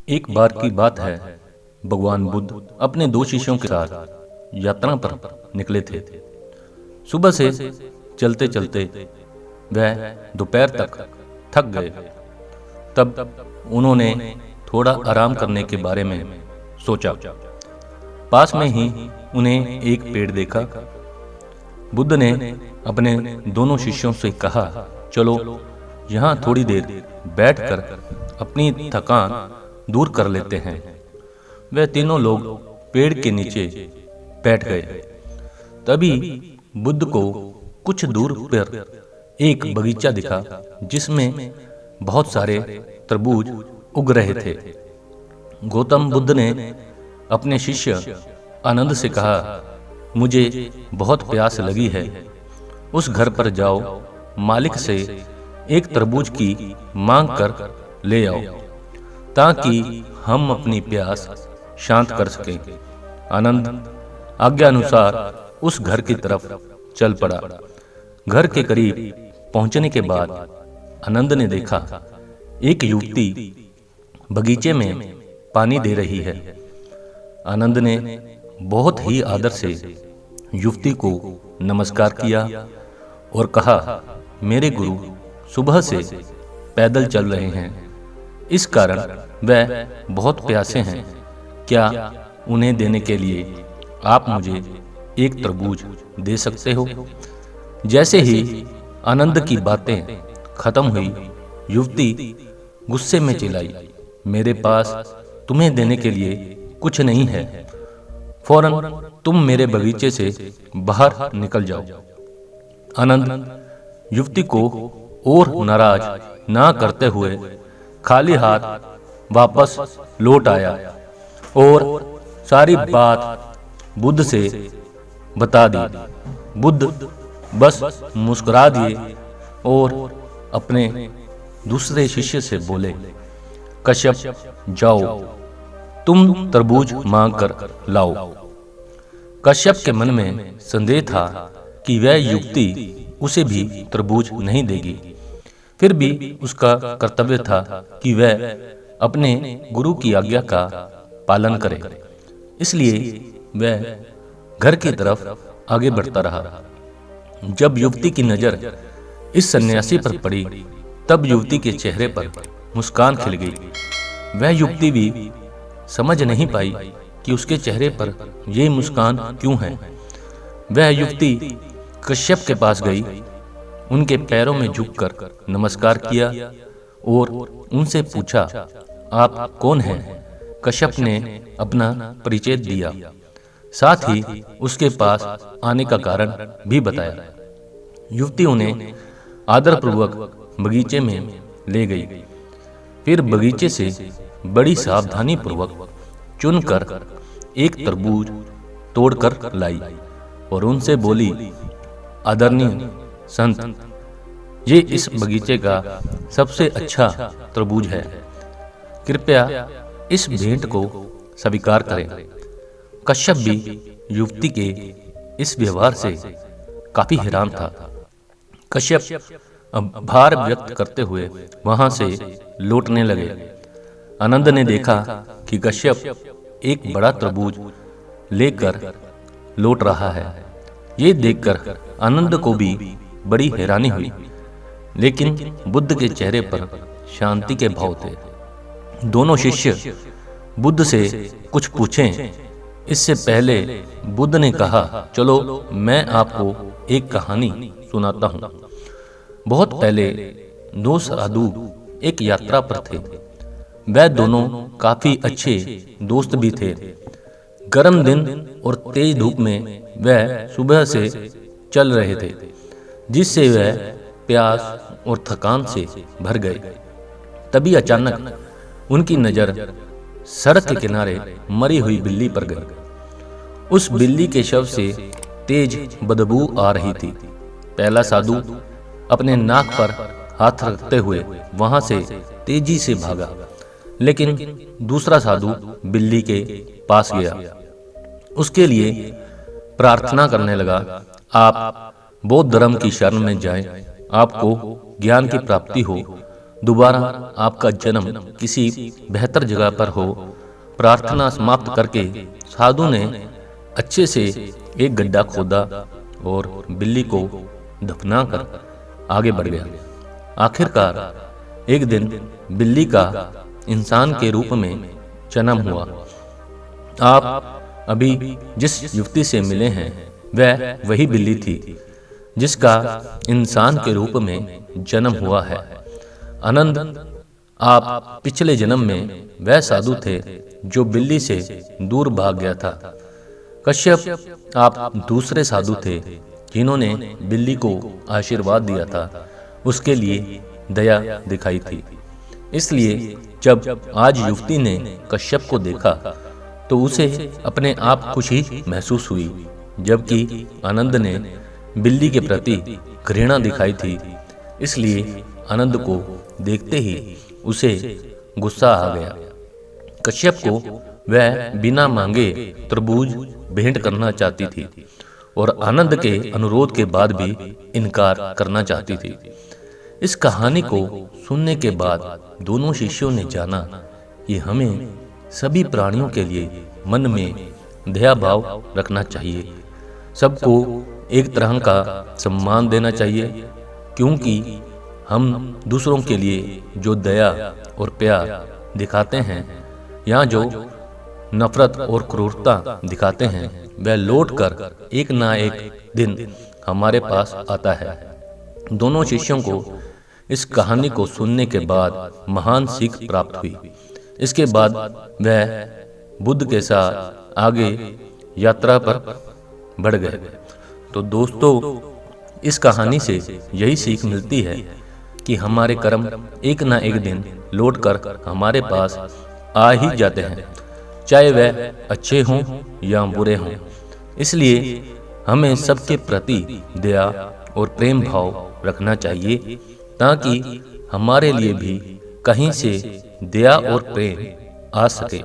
एक बार की बात है। भगवान बुद्ध अपने दो शिष्यों के साथ यात्रा पर निकले थे। सुबह से चलते चलते वह दोपहर तक थक गए। तब उन्होंने थोड़ा आराम करने के बारे में सोचा। पास में ही उन्हें एक पेड़ देखा। बुद्ध ने अपने दोनों शिष्यों से कहा, चलो यहाँ थोड़ी देर बैठकर अपनी थकान दूर कर लेते हैं। वे तीनों लोग पेड़ के नीचे बैठ गए। तभी बुद्ध को कुछ दूर पर एक बगीचा दिखा जिसमें बहुत सारे तरबूज उग रहे थे। गौतम बुद्ध ने अपने शिष्य आनंद से कहा, मुझे बहुत प्यास लगी है, उस घर पर जाओ, मालिक से एक तरबूज की मांग कर ले आओ ताकि हम अपनी प्यास शांत कर सकें। आनंद आज्ञा अनुसार उस घर की तरफ चल पड़ा। घर के करीब पहुंचने के बाद आनंद ने देखा एक युवती बगीचे में पानी दे रही है। आनंद ने बहुत ही आदर से युवती को नमस्कार किया और कहा, मेरे गुरु सुबह से पैदल चल रहे हैं, इस कारण वह बहुत प्यासे हैं। क्या उन्हें देने के लिए आप मुझे एक तरबूज दे सकते हो? जैसे ही आनंद की बातें खत्म हुई, युवती गुस्से में चिल्लाई, मेरे पास तुम्हें देने के लिए कुछ नहीं है, फौरन तुम मेरे बगीचे से बाहर निकल जाओ। आनंद युवती को और नाराज ना करते हुए खाली हाथ वापस लौट आया और सारी बात बुद्ध से बता दी। बुद्ध बस मुस्कुरा दिए और अपने दूसरे शिष्य से बोले, कश्यप जाओ, तुम तरबूज मांग कर लाओ। कश्यप के मन में संदेह था कि वह युवती उसे भी तरबूज नहीं देगी। फिर भी उसका कर्तव्य था कि वह अपने गुरु की आज्ञा का पालन करे। इसलिए वह घर की तरफ आगे बढ़ता रहा। जब युवती की नजर इस सन्यासी पर पड़ी, तब युवती के चेहरे पर मुस्कान खिल गई। वह युवती भी समझ नहीं पाई कि उसके चेहरे पर यह मुस्कान क्यों है। वह युवती कश्यप के पास गई, उनके पैरों में झुककर नमस्कार किया और उनसे पूछा, आप कौन हैं? कश्यप ने अपना परिचय दिया, साथ ही उसके पास आने का कारण भी बताया। युवती उन्हें आदरपूर्वक बगीचे में ले गई। फिर बगीचे से बड़ी सावधानी पूर्वक चुनकर एक तरबूज तोड़कर लाई और उनसे बोली, आदरणीय संत, ये इस बगीचे का सबसे अच्छा तरबूज है, कृपया इस भेंट को स्वीकार करें। कश्यप भी युवती के इस व्यवहार से काफी हैरान था। कश्यप आभार व्यक्त करते हुए वहां से लौटने लगे। आनंद ने देखा कि कश्यप एक बड़ा तरबूज लेकर लौट रहा है। ये देखकर आनंद को भी बड़ी हैरानी हुई, लेकिन बुद्ध के चेहरे पर शांति के भाव थे। दोनों शिष्य बुद्ध से कुछ पूछें इससे पहले बुद्ध ने कहा, चलो मैं आपको एक कहानी सुनाता हूँ। बहुत पहले दो साधु एक यात्रा पर थे। वह दोनों काफी अच्छे दोस्त भी थे। गर्म दिन और तेज धूप में वह सुबह से चल रहे थे, जिससे वह प्यास और थकान से भर गए। तभी अचानक उनकी नजर सड़क के किनारे मरी हुई बिल्ली पर गई। उस बिल्ली के शव से तेज बदबू आ रही थी। पहला साधु अपने नाक पर हाथ रखते हुए वहां से तेजी से भागा, लेकिन दूसरा साधु बिल्ली के पास गया, उसके लिए प्रार्थना करने लगा, आप बौद्ध धर्म की शरण में जाएं, आपको ज्ञान की प्राप्ति हो। दोबारा आपका जन्म किसी बेहतर जगह पर हो। प्रार्थना समाप्त करके साधु ने अच्छे से एक गड्ढा खोदा और बिल्ली को दफनाकर आगे बढ़ गया। आखिरकार एक दिन बिल्ली का इंसान के रूप में जन्म हुआ। आप अभी जिस युवती से मिले हैं वह वही बिल्ली थी जिसका इंसान के रूप में जन्म हुआ है। आनंद, आप पिछले जन्म में वह साधु थे जो बिल्ली से दूर भाग गया था। कश्यप, आप दूसरे साधु थे जिन्होंने बिल्ली को आशीर्वाद दिया था, उसके लिए दया दिखाई थी। इसलिए जब आज युवती ने कश्यप को देखा तो उसे अपने आप खुशी महसूस हुई, जबकि आनंद ने बिल्ली के प्रति घृणा दिखाई थी। इसलिए आनंद को देखते ही उसे गुस्सा आ गया। कश्यप को वह बिना मांगे तरबूज भेंट करना चाहती थी और आनंद के अनुरोध के बाद भी इनकार करना चाहती थी। इस कहानी को सुनने के बाद दोनों शिष्यों ने जाना कि हमें सभी प्राणियों के लिए मन में दया भाव रखना चाहिए, सबको एक तरह का सम्मान देना चाहिए, क्योंकि हम दूसरों के लिए जो दया और प्यार दिखाते हैं या जो नफरत और क्रूरता दिखाते हैं वह लौटकर एक ना एक दिन हमारे पास आता है। दोनों शिष्यों को इस कहानी को सुनने के बाद महान सीख प्राप्त हुई। इसके बाद वह बुद्ध के साथ आगे यात्रा पर बढ़ गए। तो दोस्तों, इस कहानी से यही सीख मिलती है कि हमारे कर्म एक ना एक दिन लौटकर हमारे पास आ ही जाते हैं, चाहे वह अच्छे हों या बुरे हों। इसलिए हमें सबके प्रति दया और प्रेम भाव रखना चाहिए ताकि हमारे लिए भी कहीं से दया और प्रेम आ सके।